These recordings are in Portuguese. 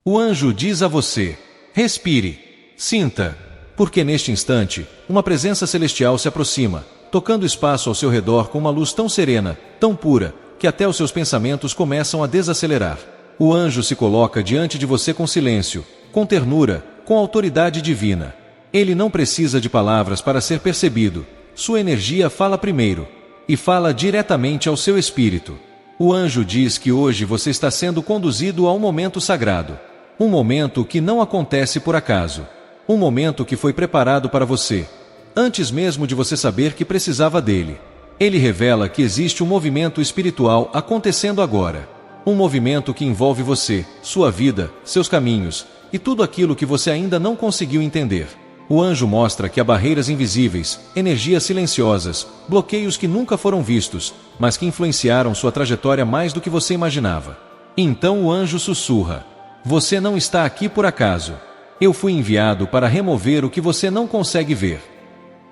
O anjo diz a você: respire, sinta, porque neste instante, uma presença celestial se aproxima, tocando espaço ao seu redor com uma luz tão serena, tão pura, que até os seus pensamentos começam a desacelerar. O anjo se coloca diante de você com silêncio, com ternura, com autoridade divina. Ele não precisa de palavras para ser percebido. Sua energia fala primeiro, e fala diretamente ao seu espírito. O anjo diz que hoje você está sendo conduzido a um momento sagrado. Um momento que não acontece por acaso. Um momento que foi preparado para você, antes mesmo de você saber que precisava dele. Ele revela que existe um movimento espiritual acontecendo agora. Um movimento que envolve você, sua vida, seus caminhos, e tudo aquilo que você ainda não conseguiu entender. O anjo mostra que há barreiras invisíveis, energias silenciosas, bloqueios que nunca foram vistos, mas que influenciaram sua trajetória mais do que você imaginava. Então o anjo sussurra: você não está aqui por acaso. Eu fui enviado para remover o que você não consegue ver.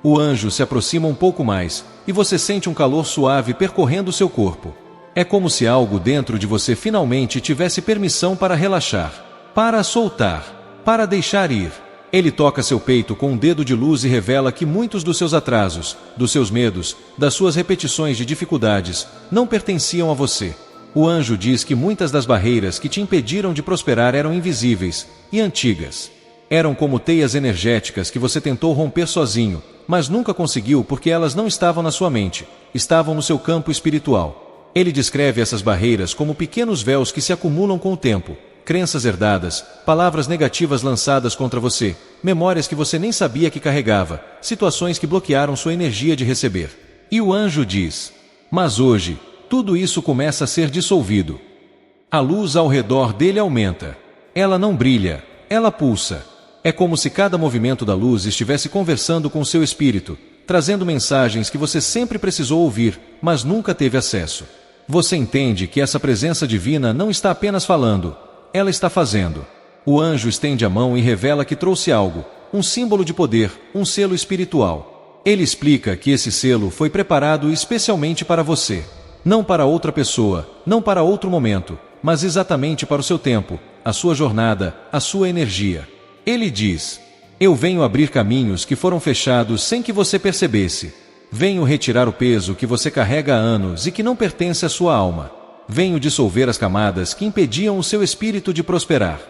O anjo se aproxima um pouco mais, e você sente um calor suave percorrendo seu corpo. É como se algo dentro de você finalmente tivesse permissão para relaxar, para soltar, para deixar ir. Ele toca seu peito com um dedo de luz e revela que muitos dos seus atrasos, dos seus medos, das suas repetições de dificuldades, não pertenciam a você. O anjo diz que muitas das barreiras que te impediram de prosperar eram invisíveis e antigas. Eram como teias energéticas que você tentou romper sozinho, mas nunca conseguiu porque elas não estavam na sua mente, estavam no seu campo espiritual. Ele descreve essas barreiras como pequenos véus que se acumulam com o tempo, crenças herdadas, palavras negativas lançadas contra você, memórias que você nem sabia que carregava, situações que bloquearam sua energia de receber. E o anjo diz: mas hoje, tudo isso começa a ser dissolvido. A luz ao redor dele aumenta. Ela não brilha, ela pulsa. É como se cada movimento da luz estivesse conversando com seu espírito, trazendo mensagens que você sempre precisou ouvir, mas nunca teve acesso. Você entende que essa presença divina não está apenas falando, ela está fazendo. O anjo estende a mão e revela que trouxe algo, um símbolo de poder, um selo espiritual. Ele explica que esse selo foi preparado especialmente para você. Não para outra pessoa, não para outro momento, mas exatamente para o seu tempo, a sua jornada, a sua energia. Ele diz: eu venho abrir caminhos que foram fechados sem que você percebesse. Venho retirar o peso que você carrega há anos e que não pertence à sua alma. Venho dissolver as camadas que impediam o seu espírito de prosperar.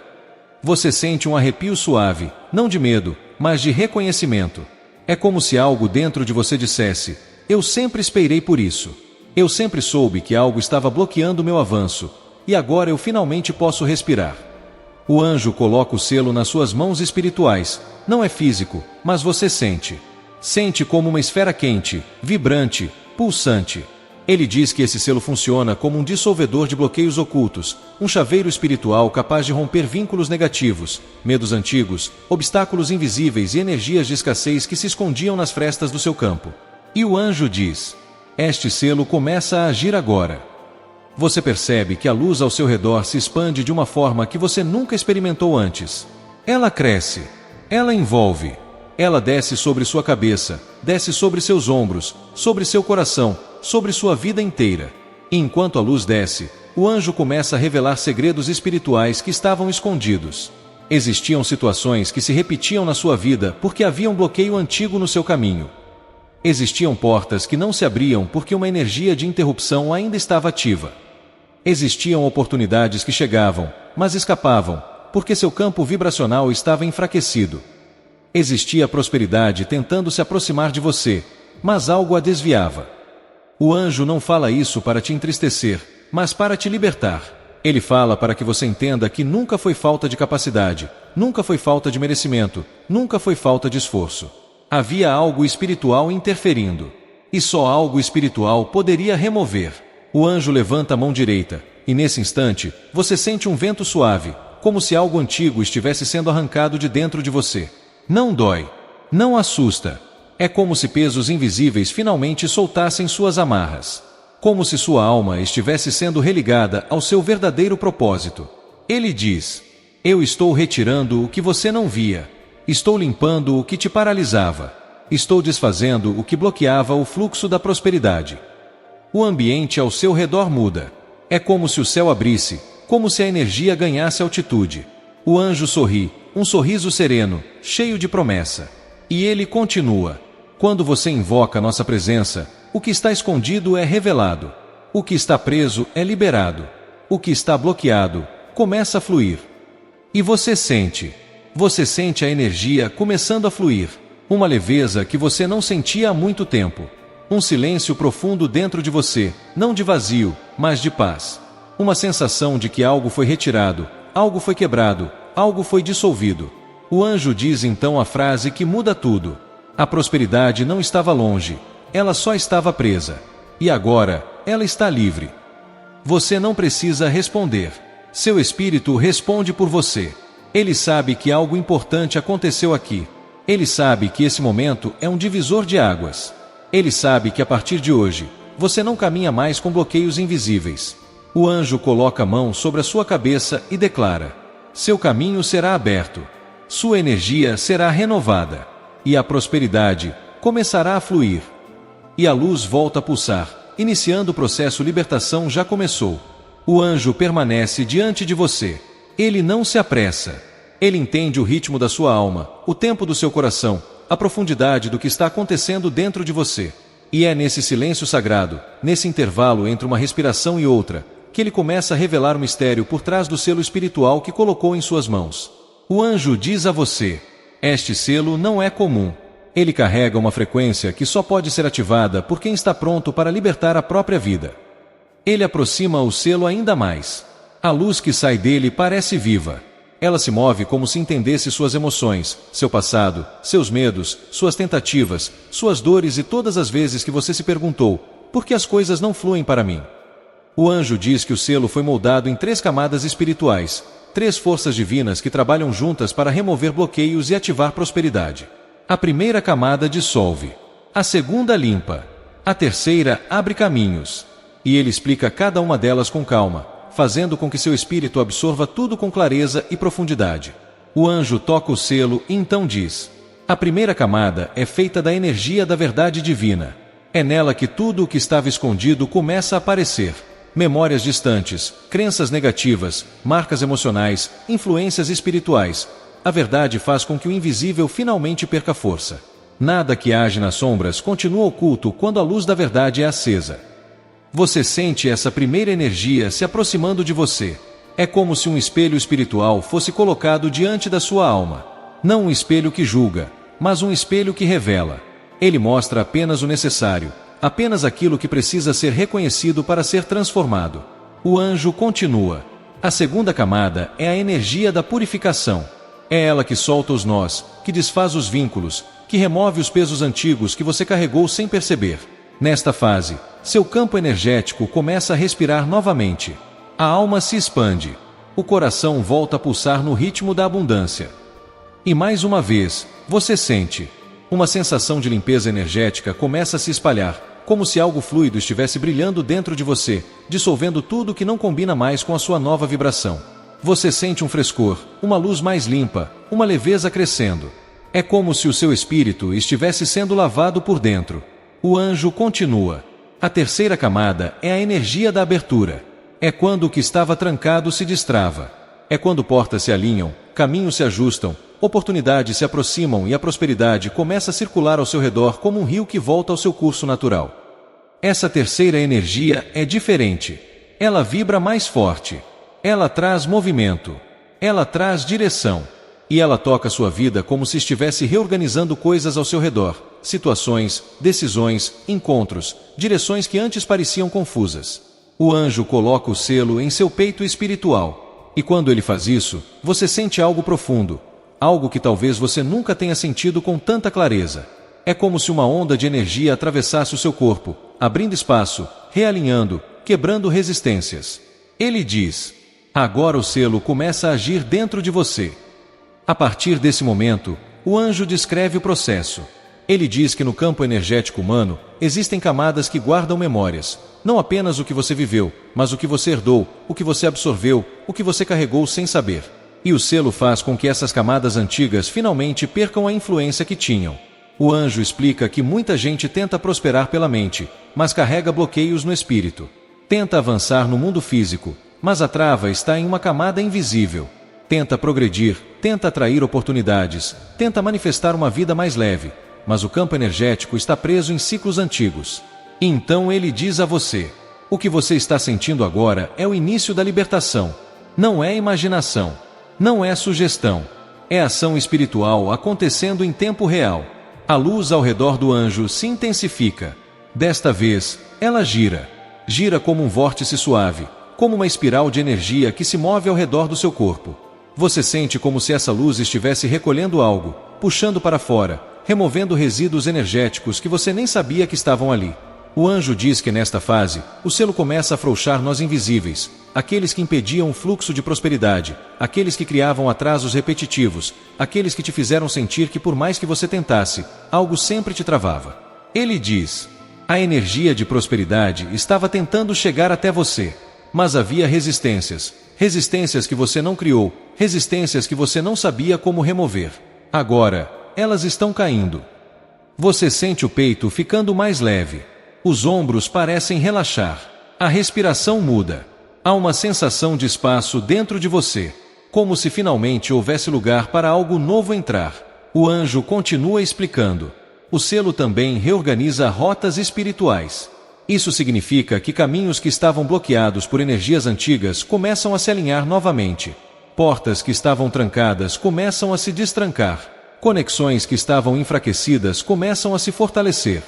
Você sente um arrepio suave, não de medo, mas de reconhecimento. É como se algo dentro de você dissesse: eu sempre esperei por isso. Eu sempre soube que algo estava bloqueando meu avanço, e agora eu finalmente posso respirar. O anjo coloca o selo nas suas mãos espirituais. Não é físico, mas você sente. Sente como uma esfera quente, vibrante, pulsante. Ele diz que esse selo funciona como um dissolvedor de bloqueios ocultos, um chaveiro espiritual capaz de romper vínculos negativos, medos antigos, obstáculos invisíveis e energias de escassez que se escondiam nas frestas do seu campo. E o anjo diz: este selo começa a agir agora. Você percebe que a luz ao seu redor se expande de uma forma que você nunca experimentou antes. Ela cresce, ela envolve, ela desce sobre sua cabeça, desce sobre seus ombros, sobre seu coração, sobre sua vida inteira. E enquanto a luz desce, o anjo começa a revelar segredos espirituais que estavam escondidos. Existiam situações que se repetiam na sua vida porque havia um bloqueio antigo no seu caminho. Existiam portas que não se abriam porque uma energia de interrupção ainda estava ativa. Existiam oportunidades que chegavam, mas escapavam, porque seu campo vibracional estava enfraquecido. Existia prosperidade tentando se aproximar de você, mas algo a desviava. O anjo não fala isso para te entristecer, mas para te libertar. Ele fala para que você entenda que nunca foi falta de capacidade, nunca foi falta de merecimento, nunca foi falta de esforço. Havia algo espiritual interferindo. E só algo espiritual poderia remover. O anjo levanta a mão direita, e nesse instante, você sente um vento suave, como se algo antigo estivesse sendo arrancado de dentro de você. Não dói. Não assusta. É como se pesos invisíveis finalmente soltassem suas amarras. Como se sua alma estivesse sendo religada ao seu verdadeiro propósito. Ele diz: eu estou retirando o que você não via. Estou limpando o que te paralisava. Estou desfazendo o que bloqueava o fluxo da prosperidade. O ambiente ao seu redor muda. É como se o céu abrisse, como se a energia ganhasse altitude. O anjo sorri, um sorriso sereno, cheio de promessa. E ele continua: quando você invoca nossa presença, o que está escondido é revelado. O que está preso é liberado. O que está bloqueado começa a fluir. E você sente a energia começando a fluir. Uma leveza que você não sentia há muito tempo. Um silêncio profundo dentro de você, não de vazio, mas de paz. Uma sensação de que algo foi retirado, algo foi quebrado, algo foi dissolvido. O anjo diz então a frase que muda tudo. A prosperidade não estava longe, ela só estava presa. E agora, ela está livre. Você não precisa responder. Seu espírito responde por você. Ele sabe que algo importante aconteceu aqui. Ele sabe que esse momento é um divisor de águas. Ele sabe que a partir de hoje, você não caminha mais com bloqueios invisíveis. O anjo coloca a mão sobre a sua cabeça e declara: seu caminho será aberto. Sua energia será renovada. E a prosperidade começará a fluir. E a luz volta a pulsar, iniciando o processo libertação já começou. O anjo permanece diante de você. Ele não se apressa. Ele entende o ritmo da sua alma, o tempo do seu coração, a profundidade do que está acontecendo dentro de você. E é nesse silêncio sagrado, nesse intervalo entre uma respiração e outra, que ele começa a revelar o mistério por trás do selo espiritual que colocou em suas mãos. O anjo diz a você: este selo não é comum. Ele carrega uma frequência que só pode ser ativada por quem está pronto para libertar a própria vida. Ele aproxima o selo ainda mais. A luz que sai dele parece viva. Ela se move como se entendesse suas emoções, seu passado, seus medos, suas tentativas, suas dores e todas as vezes que você se perguntou: por que as coisas não fluem para mim? O anjo diz que o selo foi moldado em 3 camadas espirituais, 3 forças divinas que trabalham juntas para remover bloqueios e ativar prosperidade. A primeira camada dissolve. A segunda limpa. A terceira abre caminhos. E ele explica cada uma delas com calma, fazendo com que seu espírito absorva tudo com clareza e profundidade. O anjo toca o selo e então diz: a primeira camada é feita da energia da verdade divina. É nela que tudo o que estava escondido começa a aparecer. Memórias distantes, crenças negativas, marcas emocionais, influências espirituais. A verdade faz com que o invisível finalmente perca força. Nada que age nas sombras continua oculto quando a luz da verdade é acesa. Você sente essa primeira energia se aproximando de você. É como se um espelho espiritual fosse colocado diante da sua alma. Não um espelho que julga, mas um espelho que revela. Ele mostra apenas o necessário, apenas aquilo que precisa ser reconhecido para ser transformado. O anjo continua: a segunda camada é a energia da purificação. É ela que solta os nós, que desfaz os vínculos, que remove os pesos antigos que você carregou sem perceber. Nesta fase, seu campo energético começa a respirar novamente. A alma se expande. O coração volta a pulsar no ritmo da abundância. E mais uma vez, você sente. Uma sensação de limpeza energética começa a se espalhar, como se algo fluido estivesse brilhando dentro de você, dissolvendo tudo que não combina mais com a sua nova vibração. Você sente um frescor, uma luz mais limpa, uma leveza crescendo. É como se o seu espírito estivesse sendo lavado por dentro. O anjo continua: a terceira camada é a energia da abertura. É quando o que estava trancado se destrava. É quando portas se alinham, caminhos se ajustam, oportunidades se aproximam e a prosperidade começa a circular ao seu redor como um rio que volta ao seu curso natural. Essa terceira energia é diferente. Ela vibra mais forte. Ela traz movimento. Ela traz direção. E ela toca sua vida como se estivesse reorganizando coisas ao seu redor, situações, decisões, encontros, direções que antes pareciam confusas. O anjo coloca o selo em seu peito espiritual. E quando ele faz isso, você sente algo profundo, algo que talvez você nunca tenha sentido com tanta clareza. É como se uma onda de energia atravessasse o seu corpo, abrindo espaço, realinhando, quebrando resistências. Ele diz: agora o selo começa a agir dentro de você. A partir desse momento, o anjo descreve o processo. Ele diz que no campo energético humano, existem camadas que guardam memórias, não apenas o que você viveu, mas o que você herdou, o que você absorveu, o que você carregou sem saber. E o selo faz com que essas camadas antigas finalmente percam a influência que tinham. O anjo explica que muita gente tenta prosperar pela mente, mas carrega bloqueios no espírito. Tenta avançar no mundo físico, mas a trava está em uma camada invisível. Tenta progredir, tenta atrair oportunidades, tenta manifestar uma vida mais leve, mas o campo energético está preso em ciclos antigos. Então ele diz a você: o que você está sentindo agora é o início da libertação. Não é imaginação. Não é sugestão. É ação espiritual acontecendo em tempo real. A luz ao redor do anjo se intensifica. Desta vez, ela gira. Gira como um vórtice suave, como uma espiral de energia que se move ao redor do seu corpo. Você sente como se essa luz estivesse recolhendo algo, puxando para fora, removendo resíduos energéticos que você nem sabia que estavam ali. O anjo diz que nesta fase, o selo começa a afrouxar nós invisíveis, aqueles que impediam o fluxo de prosperidade, aqueles que criavam atrasos repetitivos, aqueles que te fizeram sentir que por mais que você tentasse, algo sempre te travava. Ele diz: a energia de prosperidade estava tentando chegar até você, mas havia resistências, resistências que você não criou, resistências que você não sabia como remover. Agora, elas estão caindo. Você sente o peito ficando mais leve. Os ombros parecem relaxar. A respiração muda. Há uma sensação de espaço dentro de você, como se finalmente houvesse lugar para algo novo entrar. O anjo continua explicando. O selo também reorganiza rotas espirituais. Isso significa que caminhos que estavam bloqueados por energias antigas começam a se alinhar novamente. Portas que estavam trancadas começam a se destrancar. Conexões que estavam enfraquecidas começam a se fortalecer.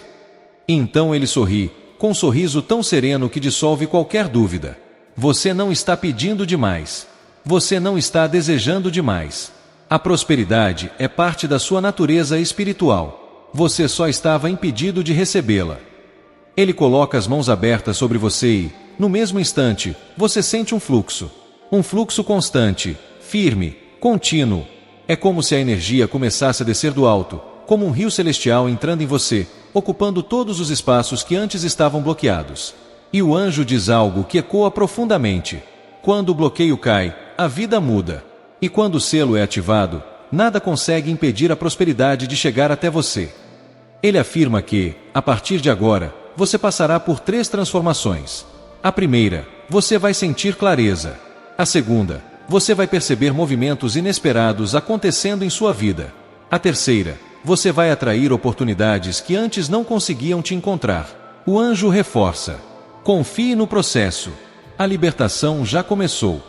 Então ele sorri, com um sorriso tão sereno que dissolve qualquer dúvida. Você não está pedindo demais. Você não está desejando demais. A prosperidade é parte da sua natureza espiritual. Você só estava impedido de recebê-la. Ele coloca as mãos abertas sobre você e, no mesmo instante, você sente um fluxo. Um fluxo constante, firme, contínuo. É como se a energia começasse a descer do alto, como um rio celestial entrando em você, ocupando todos os espaços que antes estavam bloqueados. E o anjo diz algo que ecoa profundamente. Quando o bloqueio cai, a vida muda. E quando o selo é ativado, nada consegue impedir a prosperidade de chegar até você. Ele afirma que, a partir de agora, você passará por 3 transformações. A primeira, você vai sentir clareza. A segunda, você vai perceber movimentos inesperados acontecendo em sua vida. A terceira, você vai atrair oportunidades que antes não conseguiam te encontrar. O anjo reforça: confie no processo. A libertação já começou.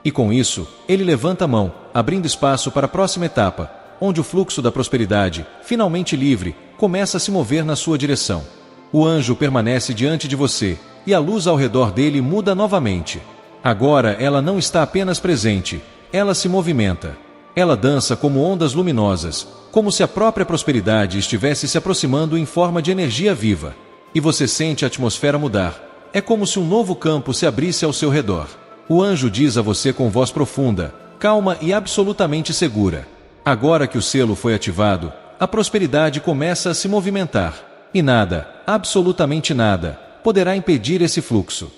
E com isso, ele levanta a mão, abrindo espaço para a próxima etapa, onde o fluxo da prosperidade, finalmente livre, começa a se mover na sua direção. O anjo permanece diante de você, e a luz ao redor dele muda novamente. Agora ela não está apenas presente, ela se movimenta. Ela dança como ondas luminosas, como se a própria prosperidade estivesse se aproximando em forma de energia viva. E você sente a atmosfera mudar. É como se um novo campo se abrisse ao seu redor. O anjo diz a você com voz profunda, calma e absolutamente segura: agora que o selo foi ativado, a prosperidade começa a se movimentar. E nada, absolutamente nada, poderá impedir esse fluxo.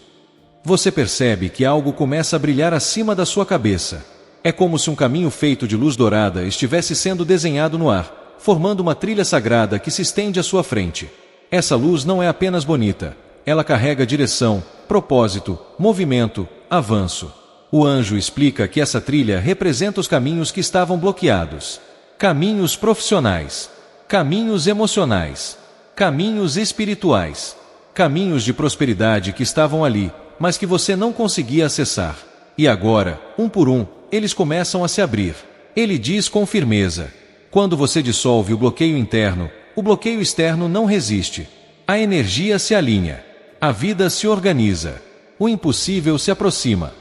Você percebe que algo começa a brilhar acima da sua cabeça. É como se um caminho feito de luz dourada estivesse sendo desenhado no ar, formando uma trilha sagrada que se estende à sua frente. Essa luz não é apenas bonita, ela carrega direção, propósito, movimento, avanço. O anjo explica que essa trilha representa os caminhos que estavam bloqueados. Caminhos profissionais, caminhos emocionais, caminhos espirituais, caminhos de prosperidade que estavam ali, mas que você não conseguia acessar. E agora, um por um, eles começam a se abrir. Ele diz com firmeza: quando você dissolve o bloqueio interno, o bloqueio externo não resiste. A energia se alinha. A vida se organiza. O impossível se aproxima.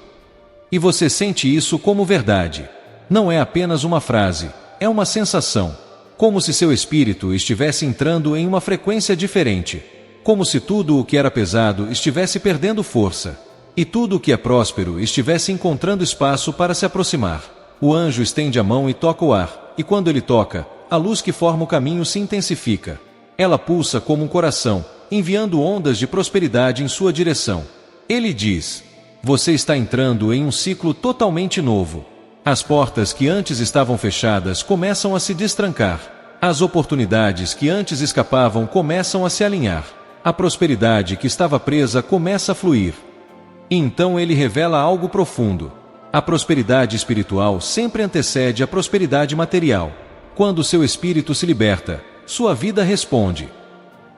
E você sente isso como verdade. Não é apenas uma frase, é uma sensação. Como se seu espírito estivesse entrando em uma frequência diferente. Como se tudo o que era pesado estivesse perdendo força. E tudo o que é próspero estivesse encontrando espaço para se aproximar. O anjo estende a mão e toca o ar, e quando ele toca, a luz que forma o caminho se intensifica. Ela pulsa como um coração, enviando ondas de prosperidade em sua direção. Ele diz: você está entrando em um ciclo totalmente novo. As portas que antes estavam fechadas começam a se destrancar. As oportunidades que antes escapavam começam a se alinhar. A prosperidade que estava presa começa a fluir. Então ele revela algo profundo. A prosperidade espiritual sempre antecede a prosperidade material. Quando seu espírito se liberta, sua vida responde.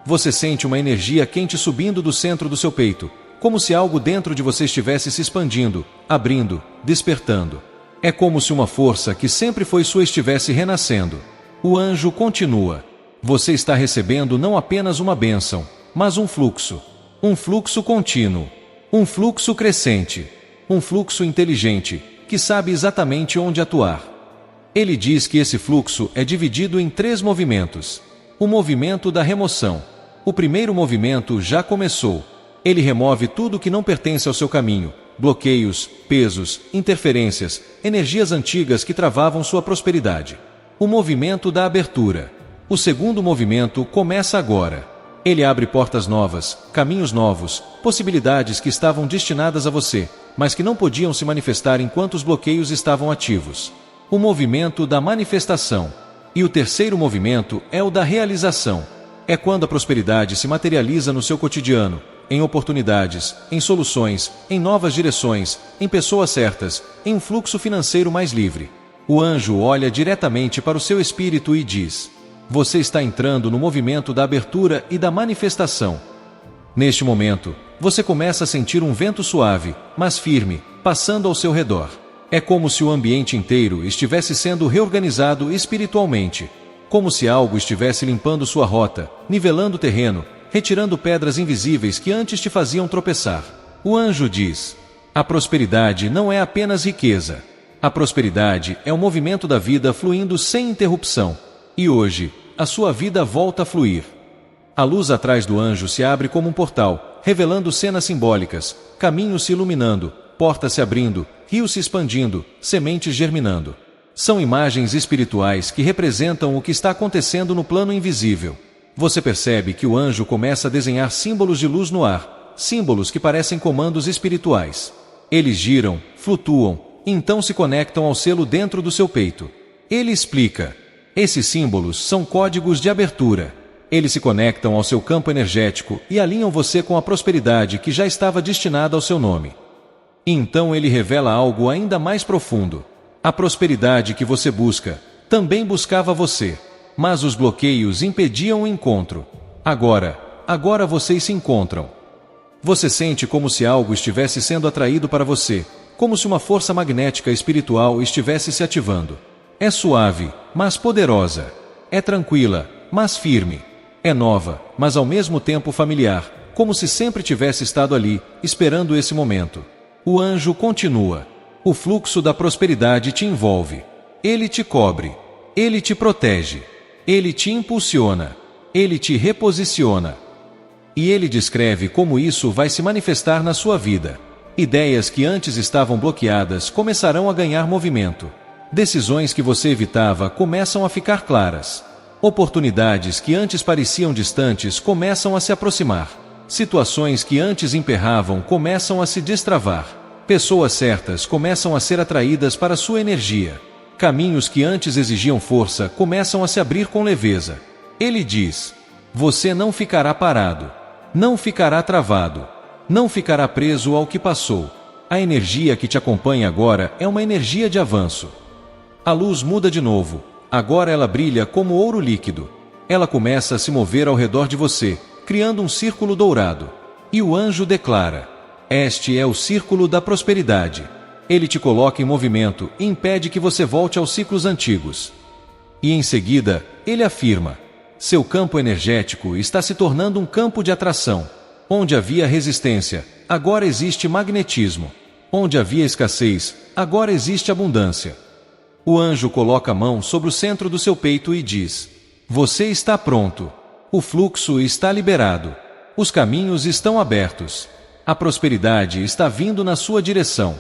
Você sente uma energia quente subindo do centro do seu peito, como se algo dentro de você estivesse se expandindo, abrindo, despertando. É como se uma força que sempre foi sua estivesse renascendo. O anjo continua. Você está recebendo não apenas uma bênção, mas um fluxo contínuo, um fluxo crescente, um fluxo inteligente, que sabe exatamente onde atuar. Ele diz que esse fluxo é dividido em 3 movimentos. O movimento da remoção. O primeiro movimento já começou. Ele remove tudo que não pertence ao seu caminho, bloqueios, pesos, interferências, energias antigas que travavam sua prosperidade. O movimento da abertura. O segundo movimento começa agora. Ele abre portas novas, caminhos novos, possibilidades que estavam destinadas a você, mas que não podiam se manifestar enquanto os bloqueios estavam ativos. O movimento da manifestação. E o terceiro movimento é o da realização. É quando a prosperidade se materializa no seu cotidiano, em oportunidades, em soluções, em novas direções, em pessoas certas, em um fluxo financeiro mais livre. O anjo olha diretamente para o seu espírito e diz: você está entrando no movimento da abertura e da manifestação. Neste momento, você começa a sentir um vento suave, mas firme, passando ao seu redor. É como se o ambiente inteiro estivesse sendo reorganizado espiritualmente. Como se algo estivesse limpando sua rota, nivelando o terreno, retirando pedras invisíveis que antes te faziam tropeçar. O anjo diz: a prosperidade não é apenas riqueza. A prosperidade é o movimento da vida fluindo sem interrupção. E hoje, a sua vida volta a fluir. A luz atrás do anjo se abre como um portal, revelando cenas simbólicas, caminhos se iluminando, portas se abrindo, rios se expandindo, sementes germinando. São imagens espirituais que representam o que está acontecendo no plano invisível. Você percebe que o anjo começa a desenhar símbolos de luz no ar, símbolos que parecem comandos espirituais. Eles giram, flutuam, e então se conectam ao selo dentro do seu peito. Ele explica: esses símbolos são códigos de abertura. Eles se conectam ao seu campo energético e alinham você com a prosperidade que já estava destinada ao seu nome. E então ele revela algo ainda mais profundo. A prosperidade que você busca também buscava você, mas os bloqueios impediam o encontro. Agora vocês se encontram. Você sente como se algo estivesse sendo atraído para você, como se uma força magnética espiritual estivesse se ativando. É suave, mas poderosa. É tranquila, mas firme. É nova, mas ao mesmo tempo familiar, como se sempre tivesse estado ali, esperando esse momento. O anjo continua. O fluxo da prosperidade te envolve. Ele te cobre. Ele te protege. Ele te impulsiona. Ele te reposiciona. E ele descreve como isso vai se manifestar na sua vida. Ideias que antes estavam bloqueadas começarão a ganhar movimento. Decisões que você evitava começam a ficar claras. Oportunidades que antes pareciam distantes começam a se aproximar. Situações que antes emperravam começam a se destravar. Pessoas certas começam a ser atraídas para sua energia. Caminhos que antes exigiam força começam a se abrir com leveza. Ele diz: você não ficará parado. Não ficará travado. Não ficará preso ao que passou. A energia que te acompanha agora é uma energia de avanço. A luz muda de novo. Agora ela brilha como ouro líquido. Ela começa a se mover ao redor de você, criando um círculo dourado. E o anjo declara: este é o círculo da prosperidade. Ele te coloca em movimento e impede que você volte aos ciclos antigos. E em seguida, ele afirma: seu campo energético está se tornando um campo de atração. Onde havia resistência, agora existe magnetismo. Onde havia escassez, agora existe abundância. O anjo coloca a mão sobre o centro do seu peito e diz: você está pronto. O fluxo está liberado. Os caminhos estão abertos. A prosperidade está vindo na sua direção.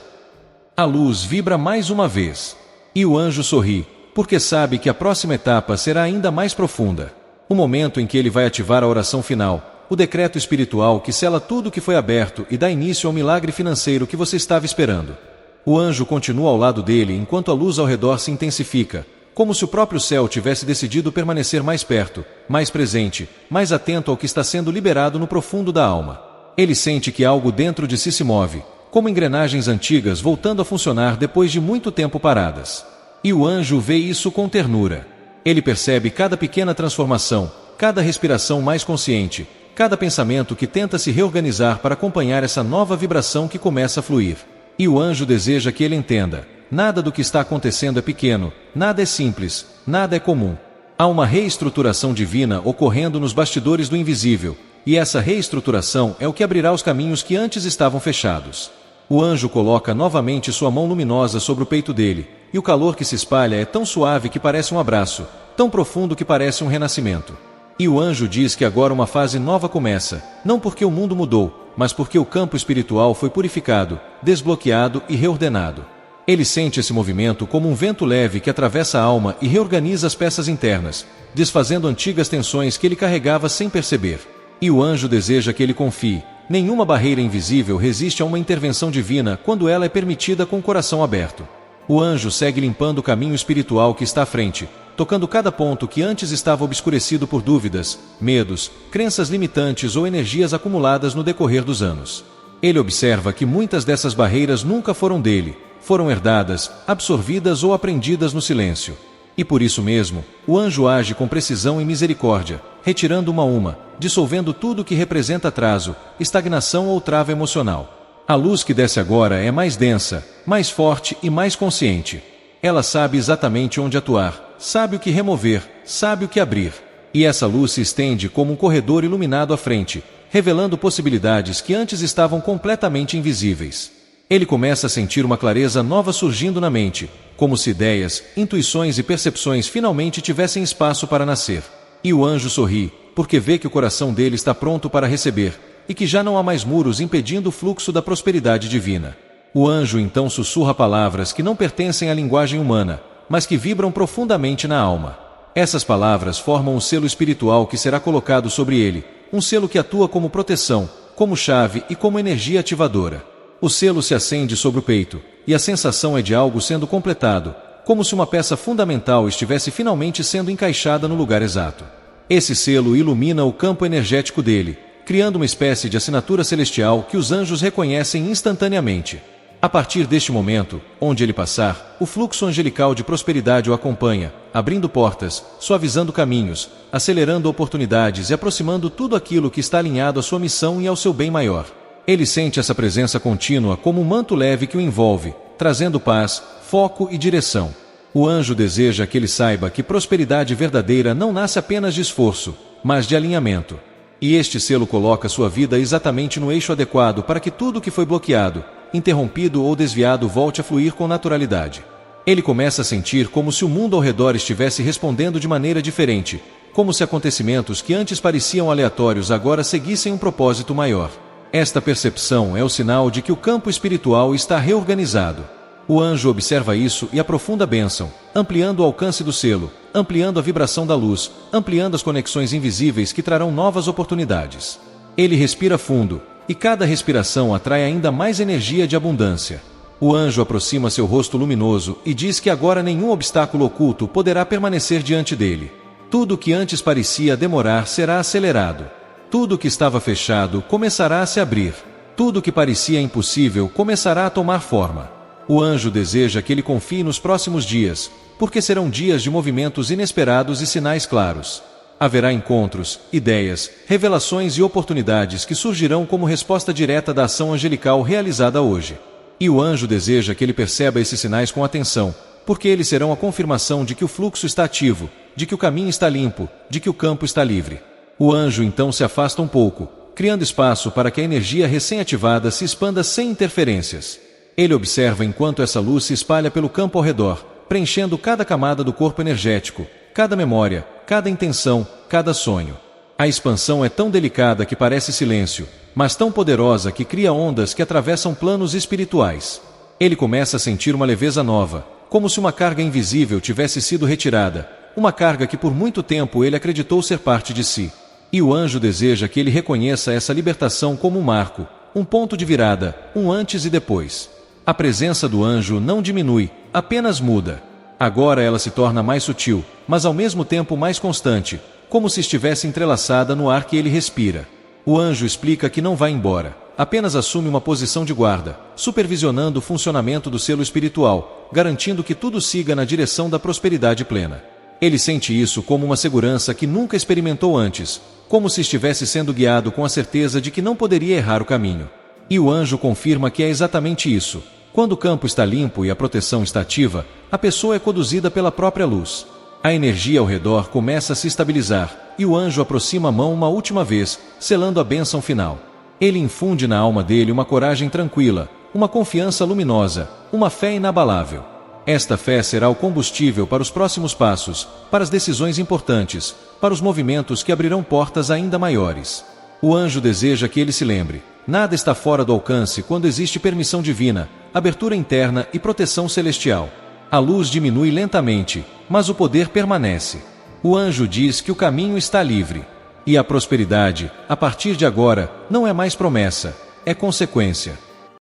A luz vibra mais uma vez. E o anjo sorri, porque sabe que a próxima etapa será ainda mais profunda. O momento em que ele vai ativar a oração final, o decreto espiritual que sela tudo que foi aberto e dá início ao milagre financeiro que você estava esperando. O anjo continua ao lado dele enquanto a luz ao redor se intensifica, como se o próprio céu tivesse decidido permanecer mais perto, mais presente, mais atento ao que está sendo liberado no profundo da alma. Ele sente que algo dentro de si se move, como engrenagens antigas voltando a funcionar depois de muito tempo paradas. E o anjo vê isso com ternura. Ele percebe cada pequena transformação, cada respiração mais consciente, cada pensamento que tenta se reorganizar para acompanhar essa nova vibração que começa a fluir. E o anjo deseja que ele entenda: nada do que está acontecendo é pequeno, nada é simples, nada é comum. Há uma reestruturação divina ocorrendo nos bastidores do invisível, e essa reestruturação é o que abrirá os caminhos que antes estavam fechados. O anjo coloca novamente sua mão luminosa sobre o peito dele, e o calor que se espalha é tão suave que parece um abraço, tão profundo que parece um renascimento. E o anjo diz que agora uma fase nova começa, não porque o mundo mudou, mas porque o campo espiritual foi purificado, desbloqueado e reordenado. Ele sente esse movimento como um vento leve que atravessa a alma e reorganiza as peças internas, desfazendo antigas tensões que ele carregava sem perceber. E o anjo deseja que ele confie: nenhuma barreira invisível resiste a uma intervenção divina quando ela é permitida com o coração aberto. O anjo segue limpando o caminho espiritual que está à frente, tocando cada ponto que antes estava obscurecido por dúvidas, medos, crenças limitantes ou energias acumuladas no decorrer dos anos. Ele observa que muitas dessas barreiras nunca foram dele, foram herdadas, absorvidas ou aprendidas no silêncio. E por isso mesmo, o anjo age com precisão e misericórdia, retirando uma a uma, dissolvendo tudo que representa atraso, estagnação ou trava emocional. A luz que desce agora é mais densa, mais forte e mais consciente. Ela sabe exatamente onde atuar, sabe o que remover, sabe o que abrir. E essa luz se estende como um corredor iluminado à frente, revelando possibilidades que antes estavam completamente invisíveis. Ele começa a sentir uma clareza nova surgindo na mente, como se ideias, intuições e percepções finalmente tivessem espaço para nascer. E o anjo sorri, porque vê que o coração dele está pronto para receber, e que já não há mais muros impedindo o fluxo da prosperidade divina. O anjo então sussurra palavras que não pertencem à linguagem humana, mas que vibram profundamente na alma. Essas palavras formam um selo espiritual que será colocado sobre ele, um selo que atua como proteção, como chave e como energia ativadora. O selo se acende sobre o peito, e a sensação é de algo sendo completado, como se uma peça fundamental estivesse finalmente sendo encaixada no lugar exato. Esse selo ilumina o campo energético dele, criando uma espécie de assinatura celestial que os anjos reconhecem instantaneamente. A partir deste momento, onde ele passar, o fluxo angelical de prosperidade o acompanha, abrindo portas, suavizando caminhos, acelerando oportunidades e aproximando tudo aquilo que está alinhado à sua missão e ao seu bem maior. Ele sente essa presença contínua como um manto leve que o envolve, trazendo paz, foco e direção. O anjo deseja que ele saiba que prosperidade verdadeira não nasce apenas de esforço, mas de alinhamento. E este selo coloca sua vida exatamente no eixo adequado para que tudo que foi bloqueado, interrompido ou desviado volte a fluir com naturalidade. Ele começa a sentir como se o mundo ao redor estivesse respondendo de maneira diferente, como se acontecimentos que antes pareciam aleatórios agora seguissem um propósito maior. Esta percepção é o sinal de que o campo espiritual está reorganizado. O anjo observa isso e aprofunda a bênção, ampliando o alcance do selo, ampliando a vibração da luz, ampliando as conexões invisíveis que trarão novas oportunidades. Ele respira fundo, e cada respiração atrai ainda mais energia de abundância. O anjo aproxima seu rosto luminoso e diz que agora nenhum obstáculo oculto poderá permanecer diante dele. Tudo que antes parecia demorar será acelerado. Tudo que estava fechado começará a se abrir. Tudo que parecia impossível começará a tomar forma. O anjo deseja que ele confie nos próximos dias, porque serão dias de movimentos inesperados e sinais claros. Haverá encontros, ideias, revelações e oportunidades que surgirão como resposta direta da ação angelical realizada hoje. E o anjo deseja que ele perceba esses sinais com atenção, porque eles serão a confirmação de que o fluxo está ativo, de que o caminho está limpo, de que o campo está livre. O anjo então se afasta um pouco, criando espaço para que a energia recém-ativada se expanda sem interferências. Ele observa enquanto essa luz se espalha pelo campo ao redor, preenchendo cada camada do corpo energético, cada memória, cada intenção, cada sonho. A expansão é tão delicada que parece silêncio, mas tão poderosa que cria ondas que atravessam planos espirituais. Ele começa a sentir uma leveza nova, como se uma carga invisível tivesse sido retirada, uma carga que por muito tempo ele acreditou ser parte de si. E o anjo deseja que ele reconheça essa libertação como um marco, um ponto de virada, um antes e depois. A presença do anjo não diminui, apenas muda. Agora ela se torna mais sutil, mas ao mesmo tempo mais constante, como se estivesse entrelaçada no ar que ele respira. O anjo explica que não vai embora, apenas assume uma posição de guarda, supervisionando o funcionamento do selo espiritual, garantindo que tudo siga na direção da prosperidade plena. Ele sente isso como uma segurança que nunca experimentou antes, como se estivesse sendo guiado com a certeza de que não poderia errar o caminho. E o anjo confirma que é exatamente isso. Quando o campo está limpo e a proteção está ativa, a pessoa é conduzida pela própria luz. A energia ao redor começa a se estabilizar, e o anjo aproxima a mão uma última vez, selando a bênção final. Ele infunde na alma dele uma coragem tranquila, uma confiança luminosa, uma fé inabalável. Esta fé será o combustível para os próximos passos, para as decisões importantes, para os movimentos que abrirão portas ainda maiores. O anjo deseja que ele se lembre: nada está fora do alcance quando existe permissão divina, abertura interna e proteção celestial. A luz diminui lentamente, mas o poder permanece. O anjo diz que o caminho está livre. E a prosperidade, a partir de agora, não é mais promessa, é consequência.